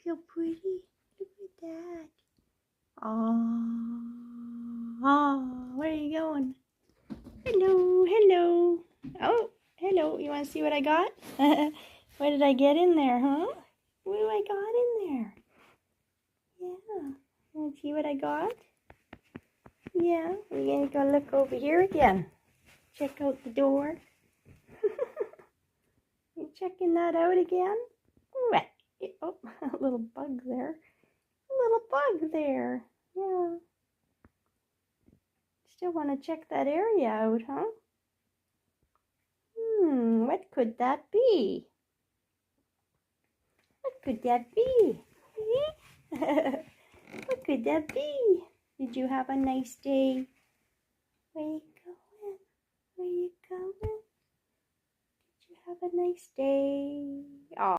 so pretty. Look at that. Where are you going? Hello, hello. Oh, hello. You want to see what I got? What did I get in there, huh? What do I got in there? Yeah. Want to see what I got? Yeah. We're going to go look over here again. Check out the door. You checking that out again? What? Oh, a little bug there. A little bug there. Yeah. Still want to check that area out, huh? What could that be? What could that be? What could that be? Did you have a nice day? Where you going? Where you going? Did you have a nice day? Oh.